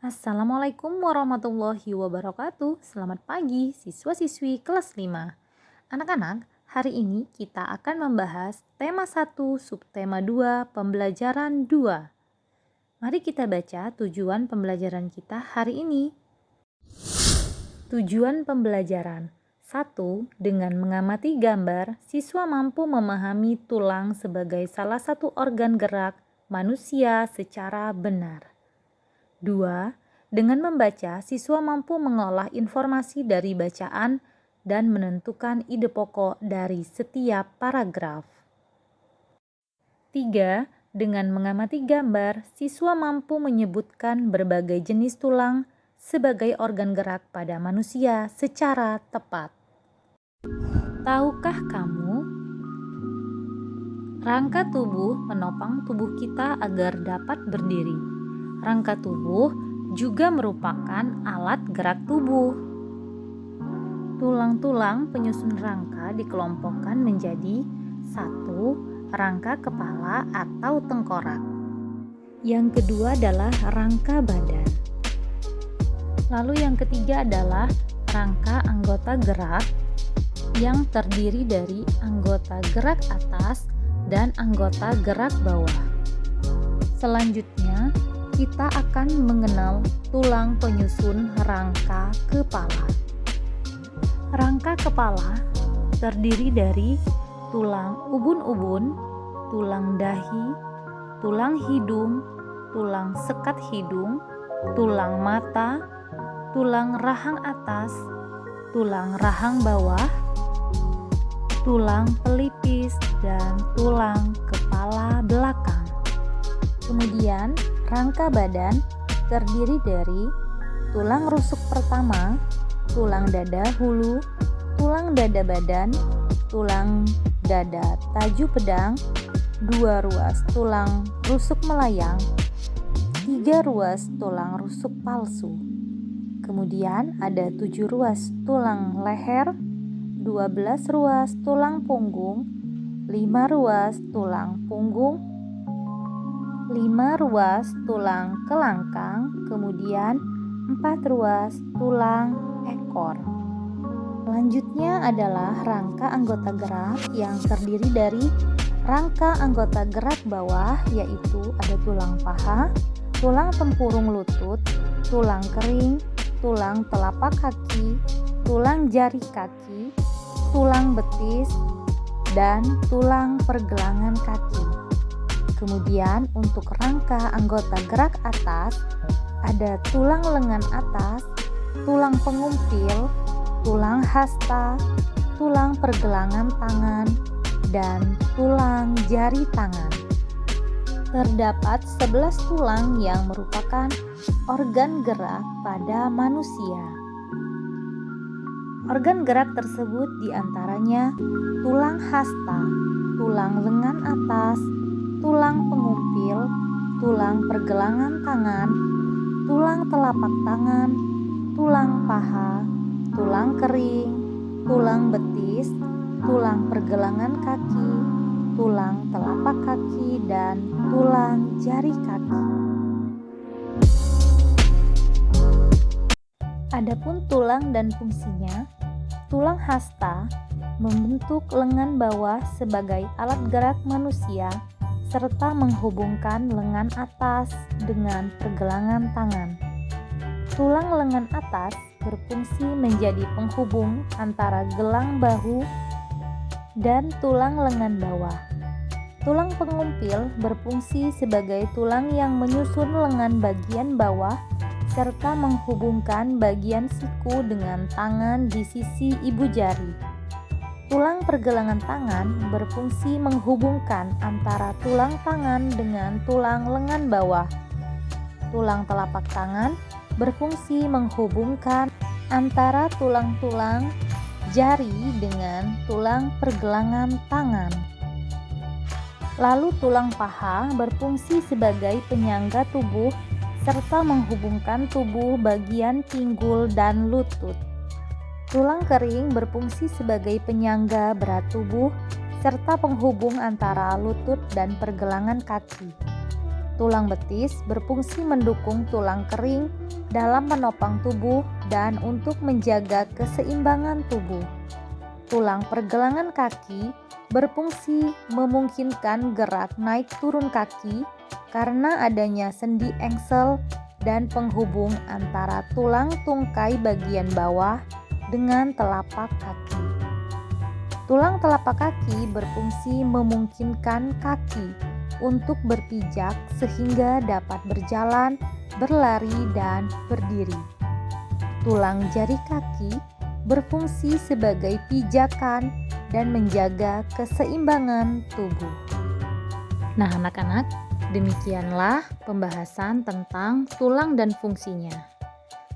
Assalamualaikum warahmatullahi wabarakatuh. Selamat pagi siswa-siswi kelas 5. Anak-anak, hari ini kita akan membahas tema 1, subtema 2, pembelajaran 2. Mari kita baca tujuan pembelajaran kita hari ini. Tujuan pembelajaran 1. Dengan mengamati gambar, siswa mampu memahami tulang sebagai salah satu organ gerak manusia secara benar. 2. Dengan membaca, siswa mampu mengolah informasi dari bacaan dan menentukan ide pokok dari setiap paragraf. 3. Dengan mengamati gambar, siswa mampu menyebutkan berbagai jenis tulang sebagai organ gerak pada manusia secara tepat. Tahukah kamu, rangka tubuh menopang tubuh kita agar dapat berdiri. Rangka tubuh juga merupakan alat gerak tubuh. Tulang-tulang penyusun rangka dikelompokkan menjadi 1. Rangka kepala atau tengkorak. Yang kedua adalah rangka badan. Lalu yang ketiga adalah rangka anggota gerak yang terdiri dari anggota gerak atas dan anggota gerak bawah. Selanjutnya, kita akan mengenal tulang penyusun rangka kepala. Rangka kepala terdiri dari tulang ubun-ubun, tulang dahi, tulang hidung, tulang sekat hidung, tulang mata, tulang rahang atas, tulang rahang bawah, tulang pelipis, dan tulang kepala belakang. Kemudian, rangka badan terdiri dari tulang rusuk pertama, tulang dada hulu, tulang dada badan, tulang dada taju pedang, 2 ruas tulang rusuk melayang, 3 ruas tulang rusuk palsu. Kemudian ada 7 ruas tulang leher, 12 ruas tulang punggung, 5 ruas tulang punggung, 5 ruas tulang kelangkang, kemudian 4 ruas tulang ekor. Selanjutnya adalah rangka anggota gerak yang terdiri dari rangka anggota gerak bawah, yaitu ada tulang paha, tulang tempurung lutut, tulang kering, tulang telapak kaki, tulang jari kaki, tulang betis, dan tulang pergelangan kaki. Kemudian untuk rangka anggota gerak atas ada tulang lengan atas, tulang pengumpil, tulang hasta, tulang pergelangan tangan, dan tulang jari tangan. Terdapat 11 tulang yang merupakan organ gerak pada manusia. Organ gerak tersebut diantaranya tulang hasta, tulang lengan atas, tulang pengumpil, tulang pergelangan tangan, tulang telapak tangan, tulang paha, tulang kering, tulang betis, tulang pergelangan kaki, tulang telapak kaki, dan tulang jari kaki. Adapun tulang dan fungsinya, tulang hasta membentuk lengan bawah sebagai alat gerak manusia serta menghubungkan lengan atas dengan pergelangan tangan. Tulang lengan atas berfungsi menjadi penghubung antara gelang bahu dan tulang lengan bawah. Tulang pengumpil berfungsi sebagai tulang yang menyusun lengan bagian bawah serta menghubungkan bagian siku dengan tangan di sisi ibu jari. Tulang pergelangan tangan berfungsi menghubungkan antara tulang tangan dengan tulang lengan bawah. Tulang telapak tangan berfungsi menghubungkan antara tulang-tulang jari dengan tulang pergelangan tangan. Lalu tulang paha berfungsi sebagai penyangga tubuh serta menghubungkan tubuh bagian pinggul dan lutut. Tulang kering berfungsi sebagai penyangga berat tubuh serta penghubung antara lutut dan pergelangan kaki. Tulang betis berfungsi mendukung tulang kering dalam menopang tubuh dan untuk menjaga keseimbangan tubuh. Tulang pergelangan kaki berfungsi memungkinkan gerak naik turun kaki karena adanya sendi engsel dan penghubung antara tulang tungkai bagian bawah dengan telapak kaki. Tulang telapak kaki berfungsi memungkinkan kaki untuk berpijak sehingga dapat berjalan, berlari, dan berdiri. Tulang jari kaki berfungsi sebagai pijakan dan menjaga keseimbangan tubuh. Nah, anak-anak, demikianlah pembahasan tentang tulang dan fungsinya.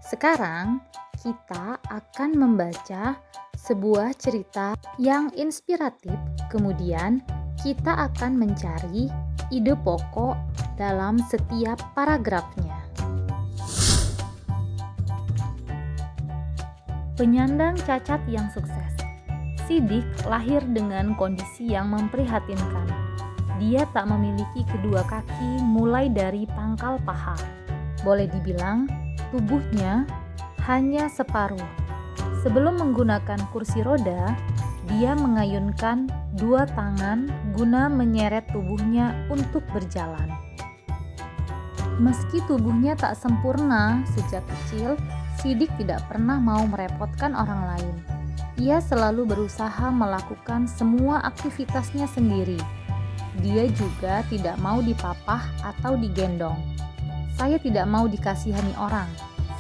Sekarang kita akan membaca sebuah cerita yang inspiratif, kemudian kita akan mencari ide pokok dalam setiap paragrafnya. Penyandang cacat yang sukses. Sidik lahir dengan kondisi yang memprihatinkan. Dia tak memiliki kedua kaki mulai dari pangkal paha. Boleh dibilang, tubuhnya hanya separuh. Sebelum menggunakan kursi roda, dia mengayunkan dua tangan guna menyeret tubuhnya untuk berjalan. Meski tubuhnya tak sempurna sejak kecil, Sidik tidak pernah mau merepotkan orang lain. Ia selalu berusaha melakukan semua aktivitasnya sendiri. Dia juga tidak mau dipapah atau digendong. Saya tidak mau dikasihani orang.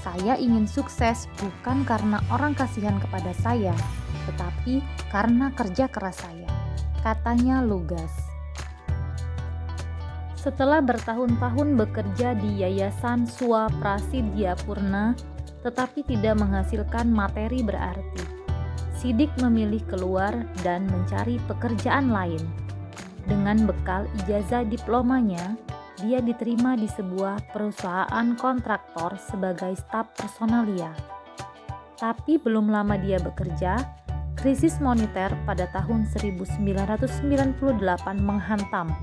Saya ingin sukses bukan karena orang kasihan kepada saya, tetapi karena kerja keras saya, katanya lugas. Setelah bertahun-tahun bekerja di Yayasan Swa Prasidya Purna, tetapi tidak menghasilkan materi berarti, Sidik memilih keluar dan mencari pekerjaan lain. Dengan bekal ijazah diplomanya, dia diterima di sebuah perusahaan kontraktor sebagai staf personalia. Tapi belum lama dia bekerja, krisis moneter pada tahun 1998 menghantam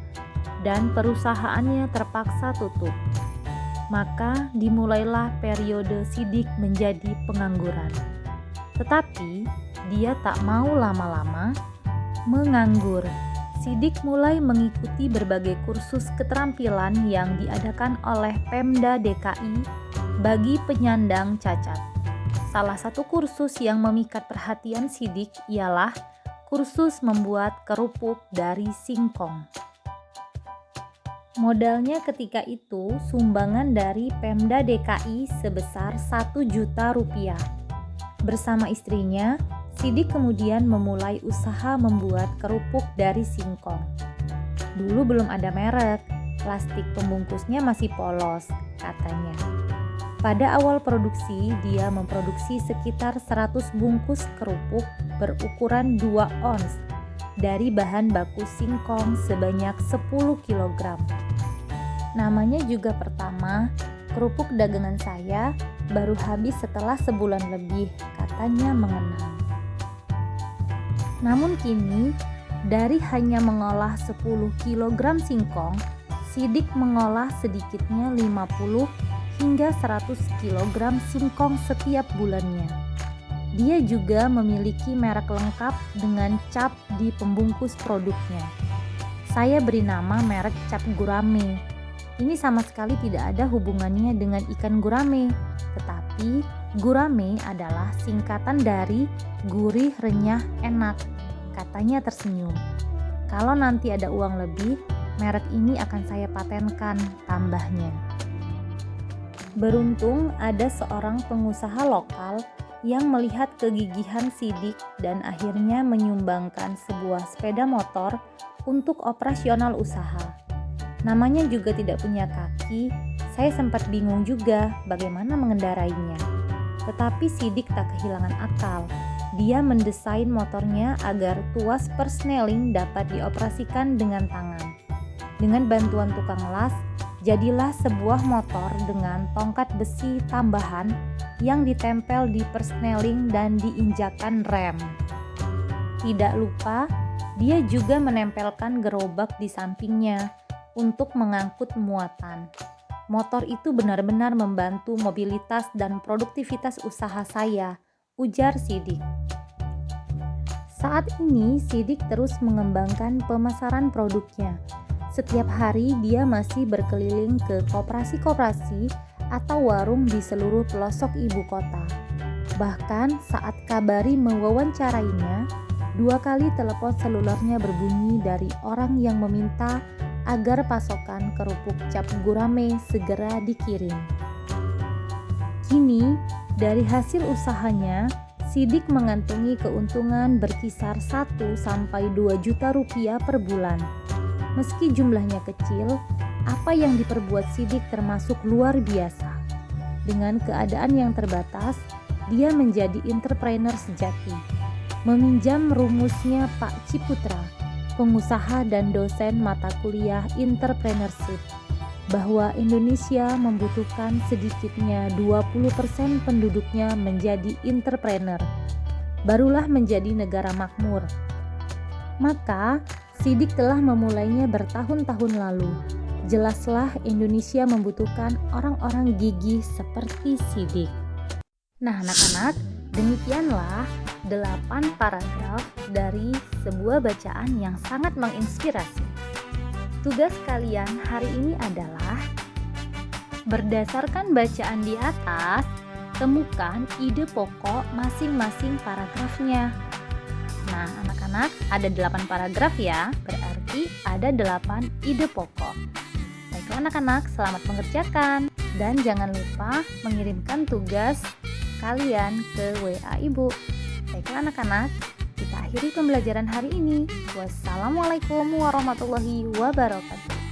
dan perusahaannya terpaksa tutup. Maka dimulailah periode Sidik menjadi pengangguran. Tetapi dia tak mau lama-lama menganggur. Sidik mulai mengikuti berbagai kursus keterampilan yang diadakan oleh Pemda DKI bagi penyandang cacat. Salah satu kursus yang memikat perhatian Sidik ialah kursus membuat kerupuk dari singkong. Modalnya ketika itu sumbangan dari Pemda DKI sebesar 1 juta rupiah. Bersama istrinya, Sidik kemudian memulai usaha membuat kerupuk dari singkong. Dulu belum ada merek, plastik pembungkusnya masih polos, katanya. Pada awal produksi, dia memproduksi sekitar 100 bungkus kerupuk berukuran 2 ons dari bahan baku singkong sebanyak 10 kg. Namanya juga pertama, kerupuk dagangan saya baru habis setelah sebulan lebih, katanya mengenang. Namun kini, dari hanya mengolah 10 kg singkong, Sidik mengolah sedikitnya 50 hingga 100 kg singkong setiap bulannya. Dia juga memiliki merek lengkap dengan cap di pembungkus produknya. Saya beri nama merek cap gurame. Ini sama sekali tidak ada hubungannya dengan ikan gurame, tetapi gurame adalah singkatan dari gurih, renyah, enak, katanya tersenyum. Kalau nanti ada uang lebih, merek ini akan saya patenkan, tambahnya. Beruntung ada seorang pengusaha lokal yang melihat kegigihan Sidik dan akhirnya menyumbangkan sebuah sepeda motor untuk operasional usaha. Namanya juga tidak punya kaki, saya sempat bingung juga bagaimana mengendarainya. Tetapi Sidik tak kehilangan akal. Dia mendesain motornya agar tuas persneling dapat dioperasikan dengan tangan. Dengan bantuan tukang las, jadilah sebuah motor dengan tongkat besi tambahan yang ditempel di persneling dan diinjakan rem. Tidak lupa, dia juga menempelkan gerobak di sampingnya. untuk mengangkut muatan. Motor itu benar-benar membantu mobilitas dan produktivitas usaha saya, ujar Sidik. Saat ini Sidik terus mengembangkan pemasaran produknya. Setiap hari dia masih berkeliling ke koperasi-koperasi atau warung di seluruh pelosok ibu kota. Bahkan saat Kabari mewawancarainya, 2 kali telepon selulernya berbunyi dari orang yang meminta agar pasokan kerupuk cap gurame segera dikirim. Kini, dari hasil usahanya, Sidik mengantongi keuntungan berkisar 1-2 juta rupiah per bulan. Meski jumlahnya kecil, apa yang diperbuat Sidik termasuk luar biasa. Dengan keadaan yang terbatas, dia menjadi entrepreneur sejati. Meminjam rumusnya Pak Ciputra, pengusaha dan dosen mata kuliah entrepreneurship, bahwa Indonesia membutuhkan sedikitnya 20% penduduknya menjadi entrepreneur, barulah menjadi negara makmur. Maka, Sidik telah memulainya bertahun-tahun lalu. Jelaslah Indonesia membutuhkan orang-orang gigih seperti Sidik. Nah, anak-anak, demikianlah 8 paragraf dari sebuah bacaan yang sangat menginspirasi. Tugas kalian hari ini adalah berdasarkan bacaan di atas, temukan ide pokok masing-masing paragrafnya. Nah, anak-anak, ada 8 paragraf ya, berarti ada 8 ide pokok. Baiklah anak-anak, selamat mengerjakan dan jangan lupa mengirimkan tugas kalian ke WA Ibu. Baiklah anak-anak, kita akhiri pembelajaran hari ini. Wassalamualaikum warahmatullahi wabarakatuh.